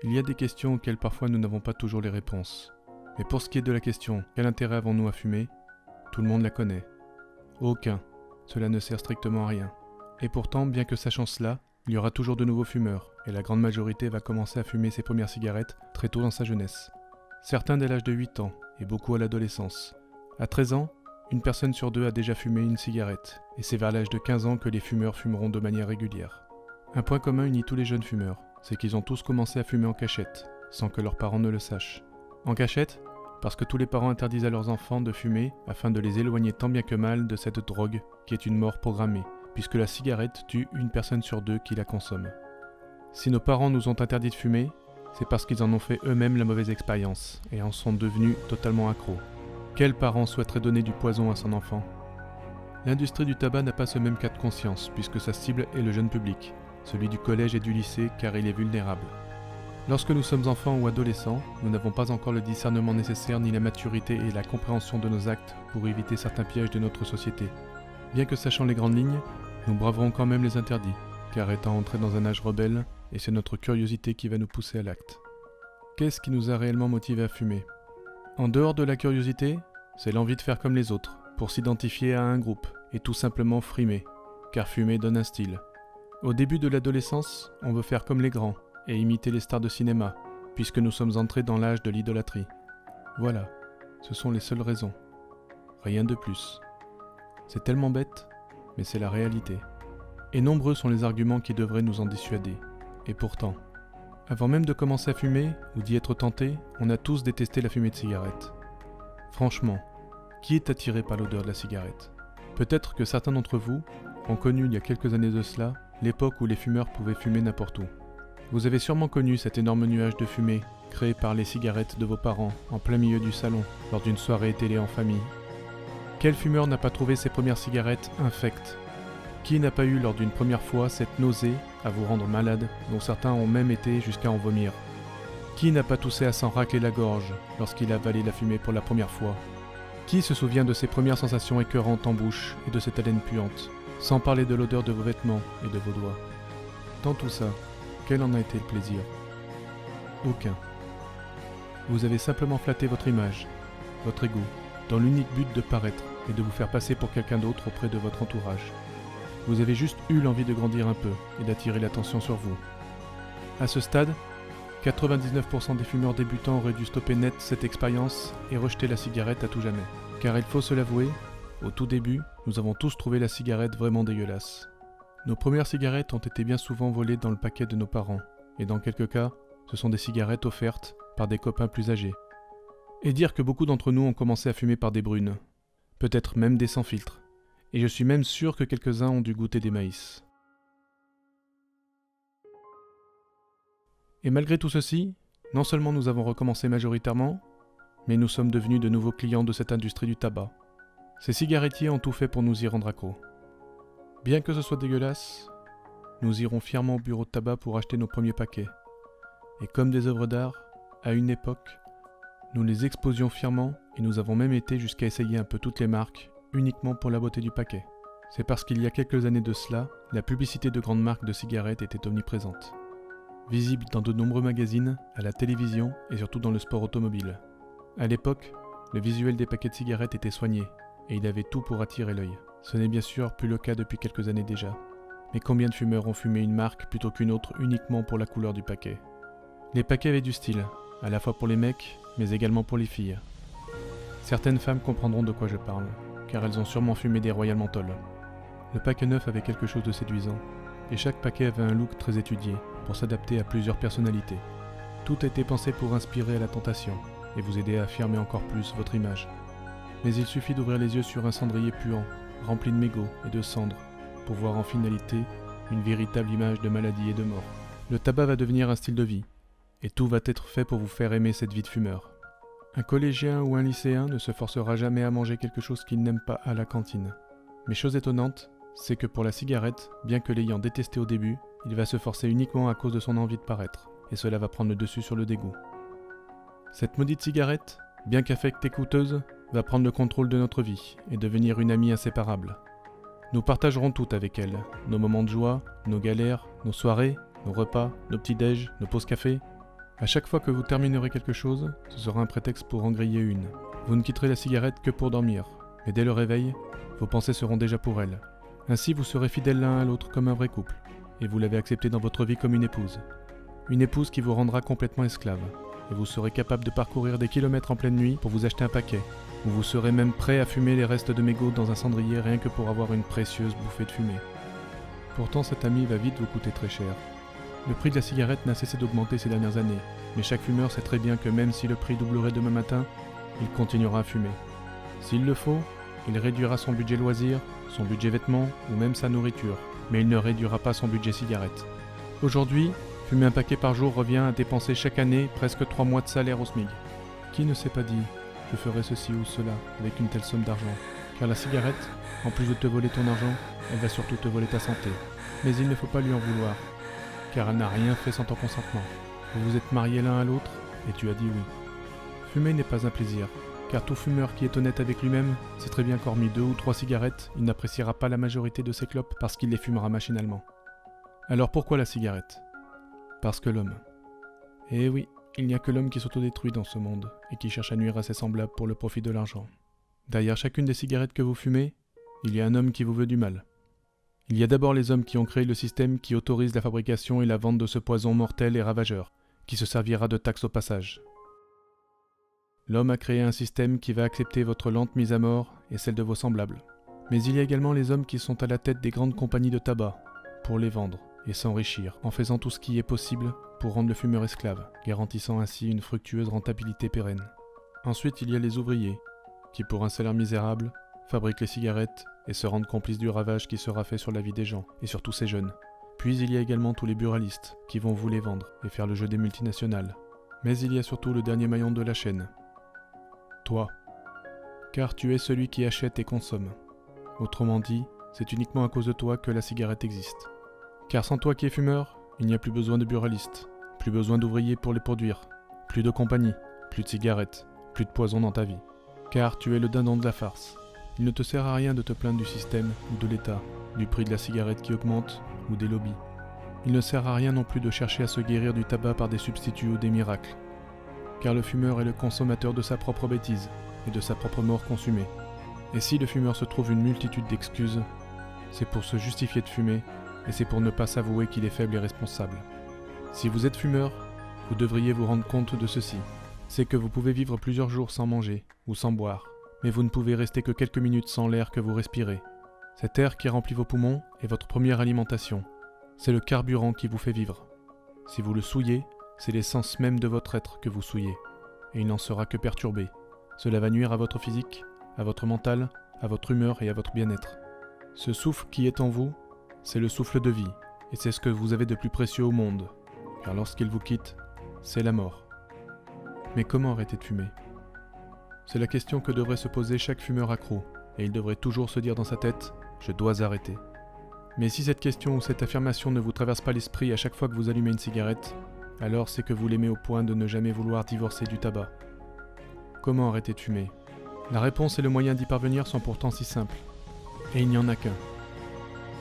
Il y a des questions auxquelles parfois nous n'avons pas toujours les réponses. Mais pour ce qui est de la question « Quel intérêt avons-nous à fumer ?», tout le monde la connaît. Aucun. Cela ne sert strictement à rien. Et pourtant, bien que sachant cela, il y aura toujours de nouveaux fumeurs, et la grande majorité va commencer à fumer ses premières cigarettes très tôt dans sa jeunesse. Certains dès l'âge de 8 ans, et beaucoup à l'adolescence. À 13 ans, une personne sur deux a déjà fumé une cigarette, et c'est vers l'âge de 15 ans que les fumeurs fumeront de manière régulière. Un point commun unit tous les jeunes fumeurs, c'est qu'ils ont tous commencé à fumer en cachette, sans que leurs parents ne le sachent. En cachette, parce que tous les parents interdisent à leurs enfants de fumer afin de les éloigner tant bien que mal de cette drogue qui est une mort programmée, puisque la cigarette tue une personne sur deux qui la consomme. Si nos parents nous ont interdit de fumer, c'est parce qu'ils en ont fait eux-mêmes la mauvaise expérience et en sont devenus totalement accros. Quel parent souhaiterait donner du poison à son enfant ? L'industrie du tabac n'a pas ce même cas de conscience, puisque sa cible est le jeune public, celui du collège et du lycée car il est vulnérable. Lorsque nous sommes enfants ou adolescents, nous n'avons pas encore le discernement nécessaire ni la maturité et la compréhension de nos actes pour éviter certains pièges de notre société. Bien que sachant les grandes lignes, nous braverons quand même les interdits, car étant entrés dans un âge rebelle, et c'est notre curiosité qui va nous pousser à l'acte. Qu'est-ce qui nous a réellement motivés à fumer ? En dehors de la curiosité, c'est l'envie de faire comme les autres, pour s'identifier à un groupe, et tout simplement frimer, car fumer donne un style. Au début de l'adolescence, on veut faire comme les grands, et imiter les stars de cinéma, puisque nous sommes entrés dans l'âge de l'idolâtrie. Voilà, ce sont les seules raisons. Rien de plus. C'est tellement bête, mais c'est la réalité. Et nombreux sont les arguments qui devraient nous en dissuader. Et pourtant, avant même de commencer à fumer, ou d'y être tenté, on a tous détesté la fumée de cigarette. Franchement, qui est attiré par l'odeur de la cigarette ? Peut-être que certains d'entre vous ont connu il y a quelques années de cela, l'époque où les fumeurs pouvaient fumer n'importe où. Vous avez sûrement connu cet énorme nuage de fumée créé par les cigarettes de vos parents en plein milieu du salon lors d'une soirée télé en famille. Quel fumeur n'a pas trouvé ses premières cigarettes infectes ? Qui n'a pas eu lors d'une première fois cette nausée à vous rendre malade dont certains ont même été jusqu'à en vomir ? Qui n'a pas toussé à s'en racler la gorge lorsqu'il a avalé la fumée pour la première fois ? Qui se souvient de ses premières sensations écœurantes en bouche et de cette haleine puante, sans parler de l'odeur de vos vêtements et de vos doigts ? Dans tout ça, quel en a été le plaisir ? Aucun. Vous avez simplement flatté votre image, votre ego, dans l'unique but de paraître et de vous faire passer pour quelqu'un d'autre auprès de votre entourage. Vous avez juste eu l'envie de grandir un peu et d'attirer l'attention sur vous. À ce stade, 99% des fumeurs débutants auraient dû stopper net cette expérience et rejeter la cigarette à tout jamais. Car il faut se l'avouer, au tout début, nous avons tous trouvé la cigarette vraiment dégueulasse. Nos premières cigarettes ont été bien souvent volées dans le paquet de nos parents, et dans quelques cas, ce sont des cigarettes offertes par des copains plus âgés. Et dire que beaucoup d'entre nous ont commencé à fumer par des brunes, peut-être même des sans filtre, et je suis même sûr que quelques-uns ont dû goûter des maïs. Et malgré tout ceci, non seulement nous avons recommencé majoritairement, mais nous sommes devenus de nouveaux clients de cette industrie du tabac. Ces cigarettiers ont tout fait pour nous y rendre accros. Bien que ce soit dégueulasse, nous irons fièrement au bureau de tabac pour acheter nos premiers paquets. Et comme des œuvres d'art, à une époque, nous les exposions fièrement et nous avons même été jusqu'à essayer un peu toutes les marques, uniquement pour la beauté du paquet. C'est parce qu'il y a quelques années de cela, la publicité de grandes marques de cigarettes était omniprésente. Visible dans de nombreux magazines, à la télévision et surtout dans le sport automobile. À l'époque, le visuel des paquets de cigarettes était soigné, et il avait tout pour attirer l'œil. Ce n'est bien sûr plus le cas depuis quelques années déjà. Mais combien de fumeurs ont fumé une marque plutôt qu'une autre uniquement pour la couleur du paquet ? Les paquets avaient du style, à la fois pour les mecs, mais également pour les filles. Certaines femmes comprendront de quoi je parle, car elles ont sûrement fumé des Royal Menthol. Le paquet neuf avait quelque chose de séduisant, et chaque paquet avait un look très étudié, pour s'adapter à plusieurs personnalités. Tout a été pensé pour inspirer à la tentation, et vous aider à affirmer encore plus votre image. Mais il suffit d'ouvrir les yeux sur un cendrier puant, rempli de mégots et de cendres, pour voir en finalité une véritable image de maladie et de mort. Le tabac va devenir un style de vie, et tout va être fait pour vous faire aimer cette vie de fumeur. Un collégien ou un lycéen ne se forcera jamais à manger quelque chose qu'il n'aime pas à la cantine. Mais chose étonnante, c'est que pour la cigarette, bien que l'ayant détesté au début, il va se forcer uniquement à cause de son envie de paraître, et cela va prendre le dessus sur le dégoût. Cette maudite cigarette, bien qu'affectée et coûteuse, va prendre le contrôle de notre vie et devenir une amie inséparable. Nous partagerons tout avec elle, nos moments de joie, nos galères, nos soirées, nos repas, nos petits-déj, nos pauses café. À chaque fois que vous terminerez quelque chose, ce sera un prétexte pour en griller une. Vous ne quitterez la cigarette que pour dormir, mais dès le réveil, vos pensées seront déjà pour elle. Ainsi vous serez fidèles l'un à l'autre comme un vrai couple, et vous l'avez accepté dans votre vie comme une épouse. Une épouse qui vous rendra complètement esclave, et vous serez capable de parcourir des kilomètres en pleine nuit pour vous acheter un paquet, ou vous serez même prêt à fumer les restes de mégots dans un cendrier rien que pour avoir une précieuse bouffée de fumée. Pourtant cet ami va vite vous coûter très cher. Le prix de la cigarette n'a cessé d'augmenter ces dernières années, mais chaque fumeur sait très bien que même si le prix doublerait demain matin, il continuera à fumer. S'il le faut, il réduira son budget loisirs, son budget vêtements ou même sa nourriture, mais il ne réduira pas son budget cigarette. Aujourd'hui, fumer un paquet par jour revient à dépenser chaque année presque 3 mois de salaire au SMIC. Qui ne s'est pas dit « je ferai ceci ou cela avec une telle somme d'argent » car la cigarette, en plus de te voler ton argent, elle va surtout te voler ta santé. Mais il ne faut pas lui en vouloir, car elle n'a rien fait sans ton consentement. Vous vous êtes mariés l'un à l'autre et tu as dit oui. Fumer n'est pas un plaisir, car tout fumeur qui est honnête avec lui-même sait très bien qu'hormis 2 ou 3 cigarettes, il n'appréciera pas la majorité de ses clopes parce qu'il les fumera machinalement. Alors pourquoi la cigarette ? Parce que l'homme. Eh oui, il n'y a que l'homme qui s'autodétruit dans ce monde et qui cherche à nuire à ses semblables pour le profit de l'argent. Derrière chacune des cigarettes que vous fumez, il y a un homme qui vous veut du mal. Il y a d'abord les hommes qui ont créé le système qui autorise la fabrication et la vente de ce poison mortel et ravageur, qui se servira de taxe au passage. L'homme a créé un système qui va accepter votre lente mise à mort et celle de vos semblables. Mais il y a également les hommes qui sont à la tête des grandes compagnies de tabac, pour les vendre et s'enrichir, en faisant tout ce qui est possible pour rendre le fumeur esclave, garantissant ainsi une fructueuse rentabilité pérenne. Ensuite, il y a les ouvriers, qui pour un salaire misérable, fabriquent les cigarettes et se rendent complices du ravage qui sera fait sur la vie des gens, et surtout ces jeunes. Puis il y a également tous les buralistes, qui vont vous les vendre et faire le jeu des multinationales. Mais il y a surtout le dernier maillon de la chaîne. Toi. Car tu es celui qui achète et consomme. Autrement dit, c'est uniquement à cause de toi que la cigarette existe. Car sans toi qui es fumeur, il n'y a plus besoin de buralistes, plus besoin d'ouvriers pour les produire, plus de compagnie, plus de cigarettes, plus de poison dans ta vie. Car tu es le dindon de la farce. Il ne te sert à rien de te plaindre du système ou de l'État, du prix de la cigarette qui augmente ou des lobbies. Il ne sert à rien non plus de chercher à se guérir du tabac par des substituts ou des miracles. Car le fumeur est le consommateur de sa propre bêtise et de sa propre mort consumée. Et si le fumeur se trouve une multitude d'excuses, c'est pour se justifier de fumer et c'est pour ne pas s'avouer qu'il est faible et responsable. Si vous êtes fumeur, vous devriez vous rendre compte de ceci. C'est que vous pouvez vivre plusieurs jours sans manger ou sans boire, mais vous ne pouvez rester que quelques minutes sans l'air que vous respirez. Cet air qui remplit vos poumons est votre première alimentation. C'est le carburant qui vous fait vivre. Si vous le souillez, c'est l'essence même de votre être que vous souillez, et il n'en sera que perturbé. Cela va nuire à votre physique, à votre mental, à votre humeur et à votre bien-être. Ce souffle qui est en vous, c'est le souffle de vie, et c'est ce que vous avez de plus précieux au monde, car lorsqu'il vous quitte, c'est la mort. Mais comment arrêter de fumer ? C'est la question que devrait se poser chaque fumeur accro, et il devrait toujours se dire dans sa tête « je dois arrêter ». Mais si cette question ou cette affirmation ne vous traverse pas l'esprit à chaque fois que vous allumez une cigarette, alors c'est que vous l'aimez au point de ne jamais vouloir divorcer du tabac. Comment arrêter de fumer ? La réponse et le moyen d'y parvenir sont pourtant si simples. Et il n'y en a qu'un.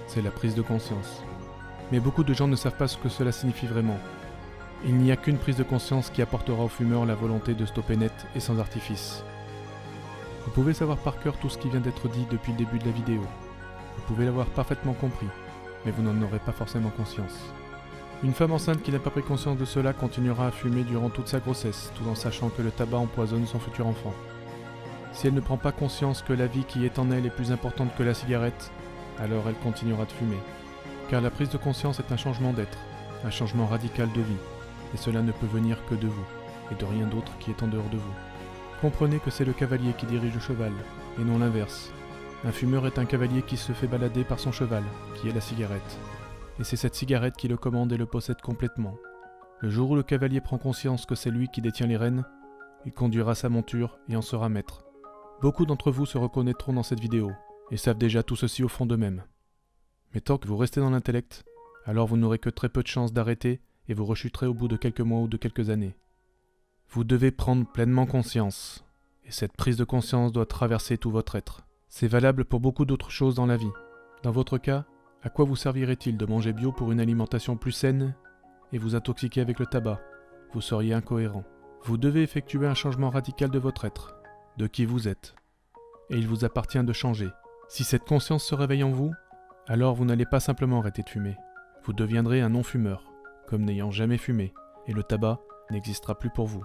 C'est la prise de conscience. Mais beaucoup de gens ne savent pas ce que cela signifie vraiment. Il n'y a qu'une prise de conscience qui apportera aux fumeurs la volonté de stopper net et sans artifice. Vous pouvez savoir par cœur tout ce qui vient d'être dit depuis le début de la vidéo. Vous pouvez l'avoir parfaitement compris, mais vous n'en aurez pas forcément conscience. Une femme enceinte qui n'a pas pris conscience de cela continuera à fumer durant toute sa grossesse, tout en sachant que le tabac empoisonne son futur enfant. Si elle ne prend pas conscience que la vie qui est en elle est plus importante que la cigarette, alors elle continuera de fumer. Car la prise de conscience est un changement d'être, un changement radical de vie, et cela ne peut venir que de vous, et de rien d'autre qui est en dehors de vous. Comprenez que c'est le cavalier qui dirige le cheval, et non l'inverse. Un fumeur est un cavalier qui se fait balader par son cheval, qui est la cigarette. Et c'est cette cigarette qui le commande et le possède complètement. Le jour où le cavalier prend conscience que c'est lui qui détient les rênes, il conduira sa monture et en sera maître. Beaucoup d'entre vous se reconnaîtront dans cette vidéo, et savent déjà tout ceci au fond d'eux-mêmes. Mais tant que vous restez dans l'intellect, alors vous n'aurez que très peu de chances d'arrêter et vous rechuterez au bout de quelques mois ou de quelques années. Vous devez prendre pleinement conscience, et cette prise de conscience doit traverser tout votre être. C'est valable pour beaucoup d'autres choses dans la vie. Dans votre cas, à quoi vous servirait-il de manger bio pour une alimentation plus saine et vous intoxiquer avec le tabac, vous seriez incohérent. Vous devez effectuer un changement radical de votre être, de qui vous êtes. Et il vous appartient de changer. Si cette conscience se réveille en vous, alors vous n'allez pas simplement arrêter de fumer. Vous deviendrez un non-fumeur, comme n'ayant jamais fumé, et le tabac n'existera plus pour vous.